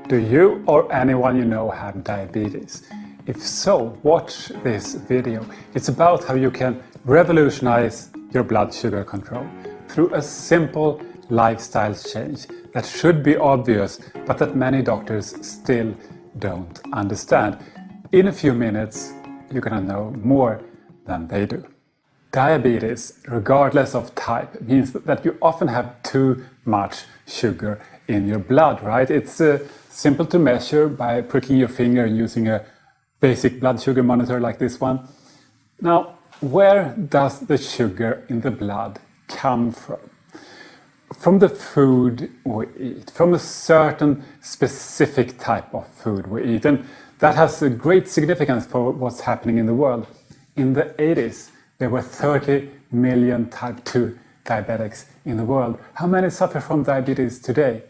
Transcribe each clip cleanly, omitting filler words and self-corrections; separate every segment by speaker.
Speaker 1: Do you or anyone you know have diabetes? If so, watch this video. It's about how you can revolutionize your blood sugar control through a simple lifestyle change that should be obvious, but that many doctors still don't understand. In a few minutes, you're gonna know more than they do. Diabetes, regardless of type, means that you often have too much sugar in your blood, right? It's simple to measure by pricking your finger and using a basic blood sugar monitor like this one. Now, where does the sugar in the blood come from? From the food we eat, from a certain specific type of food we eat, and that has a great significance for what's happening in the world. In the 80s, there were 30 million type 2 diabetics in the world. How many suffer from diabetes today?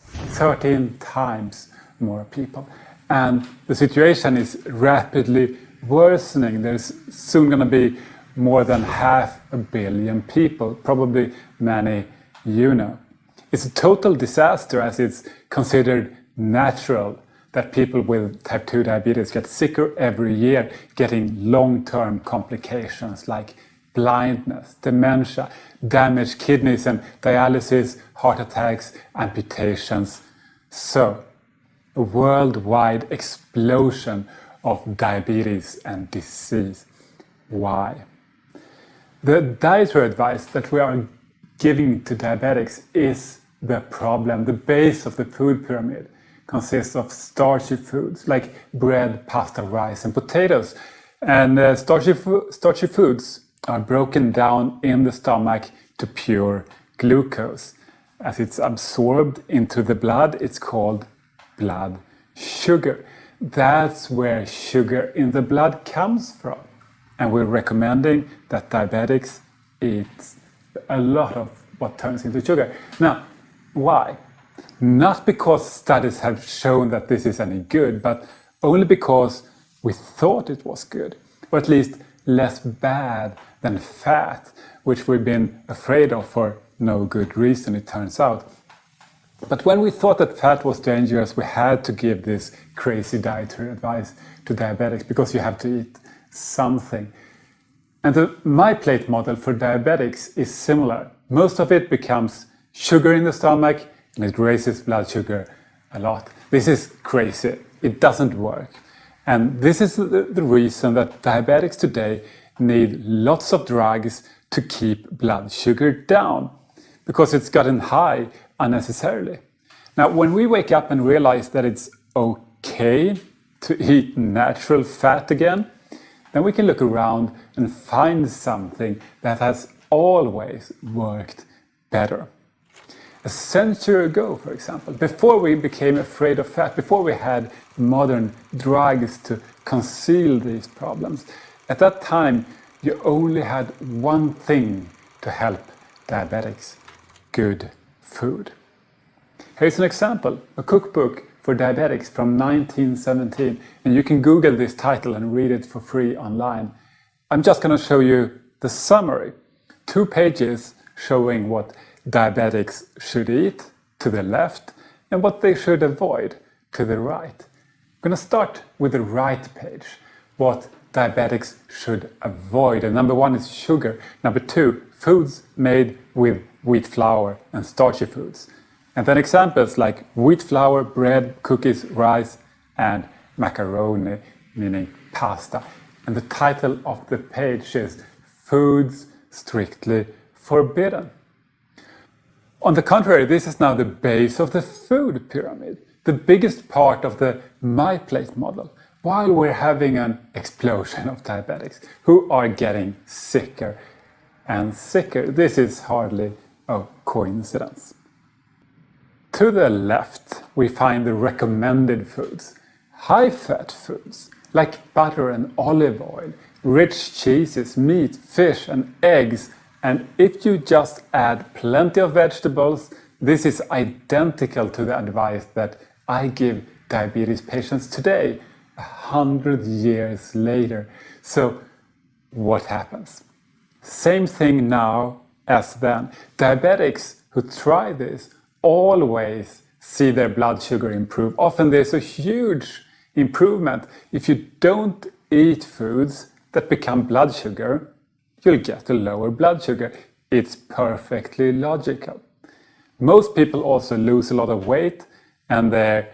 Speaker 1: 13 times more people. And the situation is rapidly worsening. There's soon going to be more than 500 million people, probably many you know. It's a total disaster, as it's considered natural that people with type 2 diabetes get sicker every year, getting long-term complications like blindness, dementia, damaged kidneys and dialysis, heart attacks, amputations. So, a worldwide explosion of diabetes and disease. Why? The dietary advice that we are giving to diabetics is the problem. The base of the food pyramid consists of starchy foods like bread, pasta, rice, and potatoes. And starchy foods are broken down in the stomach to pure glucose. As it's absorbed into the blood, it's called blood sugar. That's where sugar in the blood comes from. And we're recommending that diabetics eat a lot of what turns into sugar. Now, why? Not because studies have shown that this is any good, but only because we thought it was good, or at least less bad than fat, which we've been afraid of for no good reason, it turns out. But when we thought that fat was dangerous, we had to give this crazy dietary advice to diabetics because you have to eat something. And the My Plate model for diabetics is similar. Most of it becomes sugar in the stomach and it raises blood sugar a lot. This is crazy. It doesn't work. And this is the reason that diabetics today need lots of drugs to keep blood sugar down, because it's gotten high unnecessarily. Now, when we wake up and realize that it's okay to eat natural fat again, then we can look around and find something that has always worked better. A century ago, for example, before we became afraid of fat, before we had modern drugs to conceal these problems, at that time you only had one thing to help diabetics: good food. Here's an example, a cookbook for diabetics from 1917, and you can Google this title and read it for free online. I'm just going to show you the summary. 2 pages showing what diabetics should eat to the left and what they should avoid to the right. I'm going to start with the right page, what diabetics should avoid. And number 1 is sugar. Number 2, foods made with wheat flour and starchy foods. And then examples like wheat flour, bread, cookies, rice, and macaroni, meaning pasta. And the title of the page is Foods Strictly Forbidden. On the contrary, this is now the base of the food pyramid, the biggest part of the My Plate model, while we're having an explosion of diabetics who are getting sicker and sicker. This is hardly a coincidence. To the left, we find the recommended foods, high-fat foods like butter and olive oil, rich cheeses, meat, fish, and eggs. And if you just add plenty of vegetables, this is identical to the advice that I give diabetes patients today, 100 years later. So what happens? Same thing now as then. Diabetics who try this always see their blood sugar improve. Often there's a huge improvement. If you don't eat foods that become blood sugar, you'll get a lower blood sugar. It's perfectly logical. Most people also lose a lot of weight, and they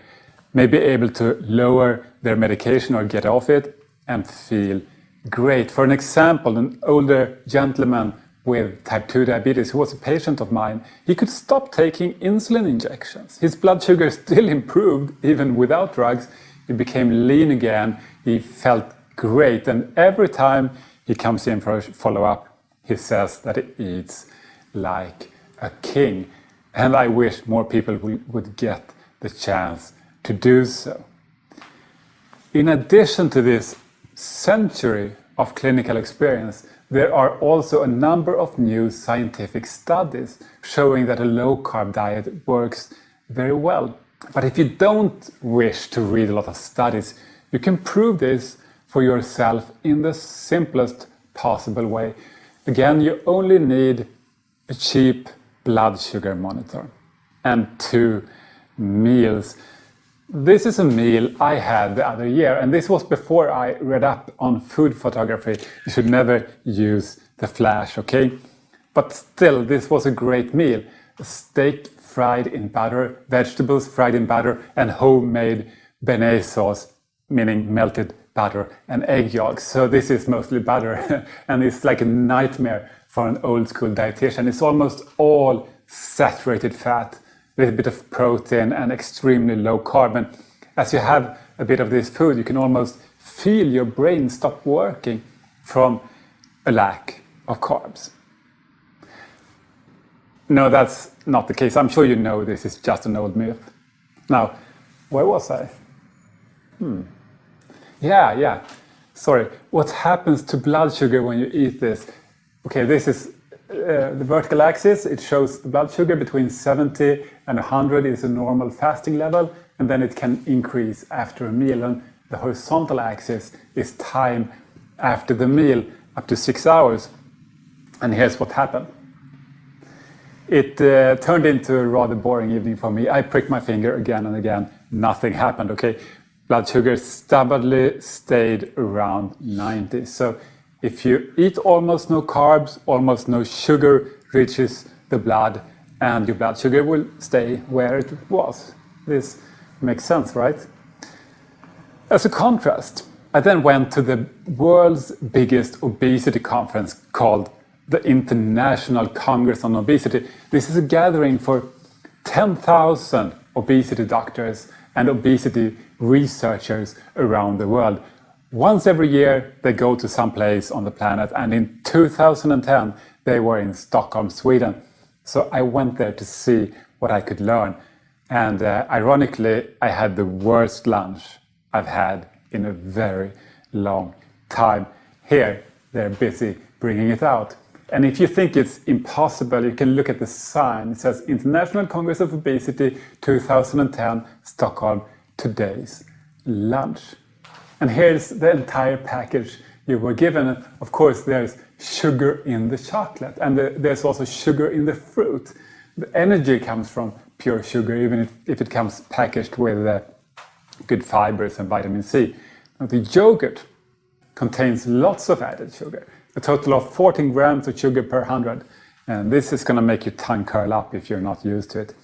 Speaker 1: may be able to lower their medication or get off it and feel great. For an example, an older gentleman with type 2 diabetes who was a patient of mine, he could stop taking insulin injections. His blood sugar still improved even without drugs. He became lean again. He felt great, and every time he comes in for a follow-up, he says that he eats like a king. And I wish more people would get the chance to do so. In addition to this century of clinical experience, there are also a number of new scientific studies showing that a low-carb diet works very well. But if you don't wish to read a lot of studies, you can prove this for yourself in the simplest possible way. Again, you only need a cheap blood sugar monitor and 2 meals. This is a meal I had the other year, and this was before I read up on food photography. You should never use the flash, okay? But still, this was a great meal. A steak fried in butter, vegetables fried in butter, and homemade béarnaise sauce, meaning melted butter and egg yolks. So this is mostly butter, and it's like a nightmare for an old school dietitian. It's almost all saturated fat, with a bit of protein and extremely low carb. And as you have a bit of this food, you can almost feel your brain stop working from a lack of carbs. No, that's not the case. I'm sure you know this is just an old myth. Now, where was I? Yeah. Sorry. What happens to blood sugar when you eat this? Okay, this is the vertical axis. It shows the blood sugar between 70 and 100 is a normal fasting level, and then it can increase after a meal. And the horizontal axis is time after the meal, up to 6 hours. And here's what happened. It turned into a rather boring evening for me. I pricked my finger again and again. Nothing happened, okay? Blood sugar stubbornly stayed around 90. So if you eat almost no carbs, almost no sugar reaches the blood, and your blood sugar will stay where it was. This makes sense, right? As a contrast, I then went to the world's biggest obesity conference called the International Congress on Obesity. This is a gathering for 10,000 obesity doctors and obesity researchers around the world. Once every year, they go to some place on the planet, and in 2010, they were in Stockholm, Sweden. So I went there to see what I could learn. And ironically, I had the worst lunch I've had in a very long time. Here, they're busy bringing it out. And if you think it's impossible, you can look at the sign. It says International Congress of Obesity 2010, Stockholm, today's lunch. And here's the entire package you were given. Of course, there's sugar in the chocolate, and there's also sugar in the fruit. The energy comes from pure sugar, even if it comes packaged with good fibers and vitamin C. Now, the yogurt contains lots of added sugar, a total of 14 grams of sugar per 100. And this is going to make your tongue curl up if you're not used to it.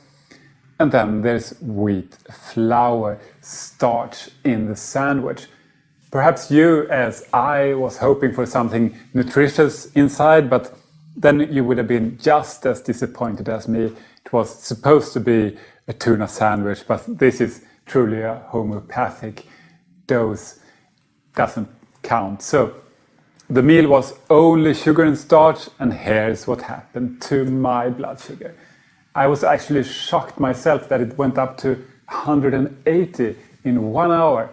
Speaker 1: And then there's wheat flour, starch in the sandwich. Perhaps you, as I, was hoping for something nutritious inside, but then you would have been just as disappointed as me. It was supposed to be a tuna sandwich, but this is truly a homeopathic dose. Doesn't count. So the meal was only sugar and starch, and here's what happened to my blood sugar. I was actually shocked myself that it went up to 180 in 1 hour.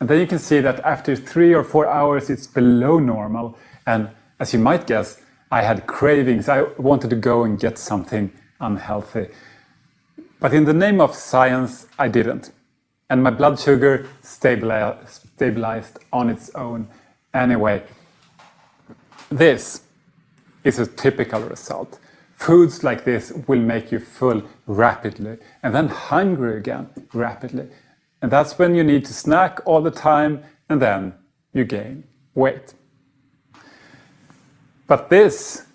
Speaker 1: And then you can see that after 3 or 4 hours, it's below normal. And as you might guess, I had cravings. I wanted to go and get something unhealthy. But in the name of science, I didn't. And my blood sugar stabilized on its own anyway. This is a typical result. Foods like this will make you full rapidly and then hungry again rapidly. And that's when you need to snack all the time and then you gain weight. But this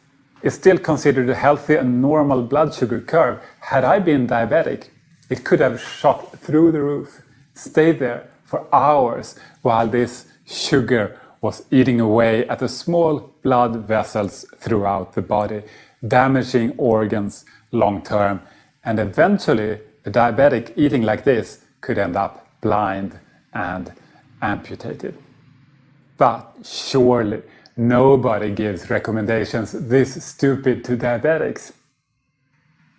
Speaker 1: is still considered a healthy and normal blood sugar curve. Had I been diabetic, it could have shot through the roof, stayed there for hours while this sugar was eating away at the small blood vessels throughout the body, damaging organs long term. And eventually, a diabetic eating like this could end up blind and amputated. But surely nobody gives recommendations this stupid to diabetics.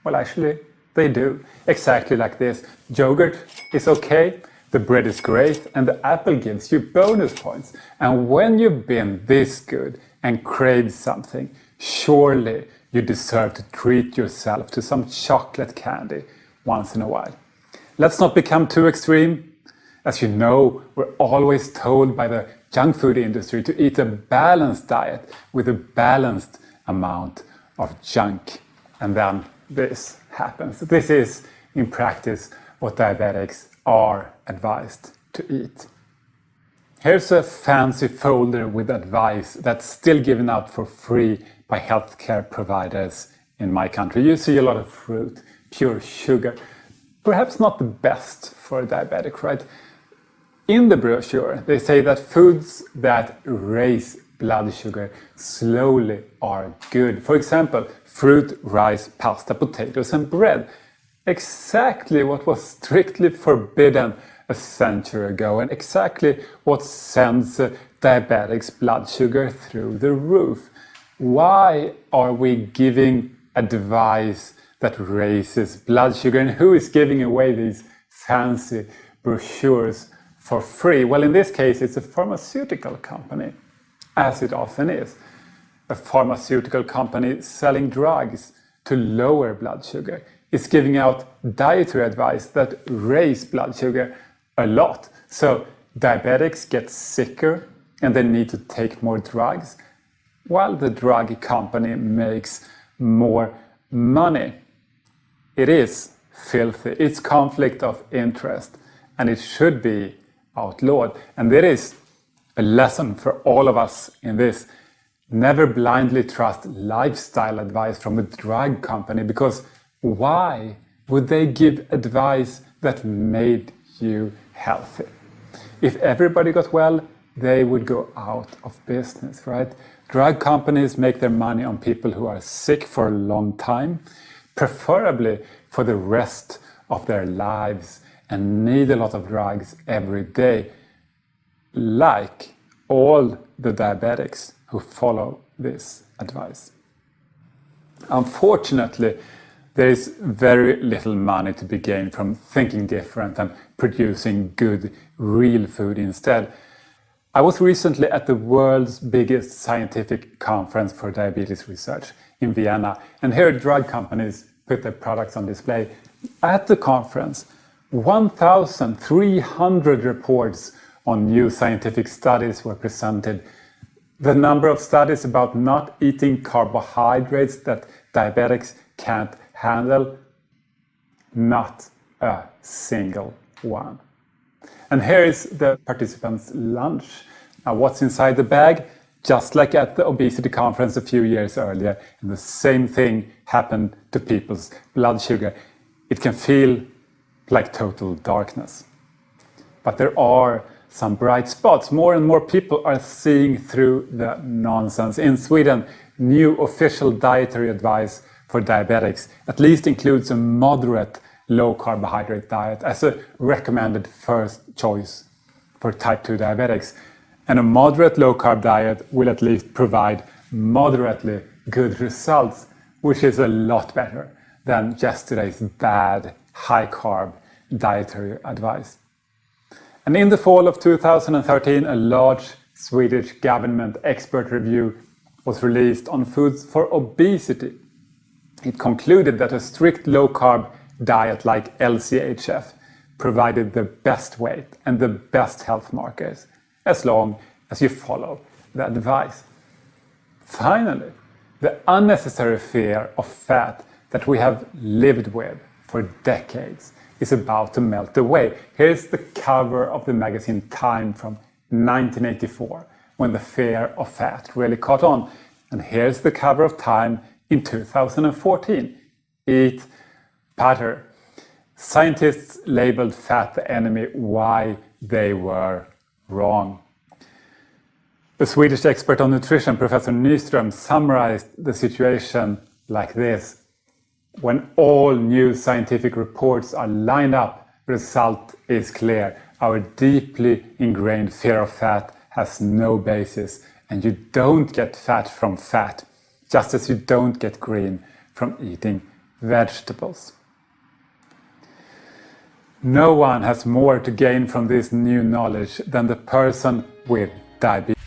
Speaker 1: Well, actually, they do. Exactly like this. Yogurt is okay, the bread is great, and the apple gives you bonus points. And when you've been this good and craved something, surely you deserve to treat yourself to some chocolate candy once in a while. Let's not become too extreme. As you know, we're always told by the junk food industry to eat a balanced diet with a balanced amount of junk. And then this happens. This is, in practice, what diabetics are advised to eat. Here's a fancy folder with advice that's still given out for free by healthcare providers in my country. You see a lot of fruit, pure sugar. Perhaps not the best for a diabetic, right? In the brochure, they say that foods that raise blood sugar slowly are good. For example, fruit, rice, pasta, potatoes, and bread. Exactly what was strictly forbidden a century ago, and exactly what sends diabetics' blood sugar through the roof. Why are we giving advice that raises blood sugar, and who is giving away these fancy brochures for free? Well, in this case, it's a pharmaceutical company, as it often is. A pharmaceutical company selling drugs to lower blood sugar is giving out dietary advice that raise blood sugar a lot. So diabetics get sicker and they need to take more drugs, while the drug company makes more money. It is filthy. It's conflict of interest, and it should be outlawed. And there is a lesson for all of us in this. Never blindly trust lifestyle advice from a drug company, because why would they give advice that made you healthy? If everybody got well, they would go out of business, right? Drug companies make their money on people who are sick for a long time, preferably for the rest of their lives, and need a lot of drugs every day, like all the diabetics who follow this advice. Unfortunately, there is very little money to be gained from thinking different and producing good, real food instead. I was recently at the world's biggest scientific conference for diabetes research in Vienna, and here drug companies put their products on display. At the conference, 1,300 reports on new scientific studies were presented. The number of studies about not eating carbohydrates that diabetics can't handle, not a single one. And here is the participants' lunch. Now, what's inside the bag? Just like at the obesity conference a few years earlier, and the same thing happened to people's blood sugar. It can feel like total darkness. But there are some bright spots. More and more people are seeing through the nonsense. In Sweden, new official dietary advice for diabetics at least includes a moderate low carbohydrate diet as a recommended first choice for type 2 diabetics. And a moderate low carb diet will at least provide moderately good results, which is a lot better than yesterday's bad high carb dietary advice. And in the fall of 2013, a large Swedish government expert review was released on foods for obesity. It concluded that a strict low-carb diet like LCHF provided the best weight and the best health markers, as long as you follow the advice. Finally, The unnecessary fear of fat that we have lived with for decades is about to melt away. Here's the cover of the magazine Time from 1984, when the fear of fat really caught on. And here's the cover of Time in 2014. Eat butter. Scientists labeled fat the enemy. Why? They were wrong. The Swedish expert on nutrition, Professor Nyström, summarized the situation like this. When all new scientific reports are lined up, the result is clear. Our deeply ingrained fear of fat has no basis, and you don't get fat from fat, just as you don't get green from eating vegetables. No one has more to gain from this new knowledge than the person with diabetes.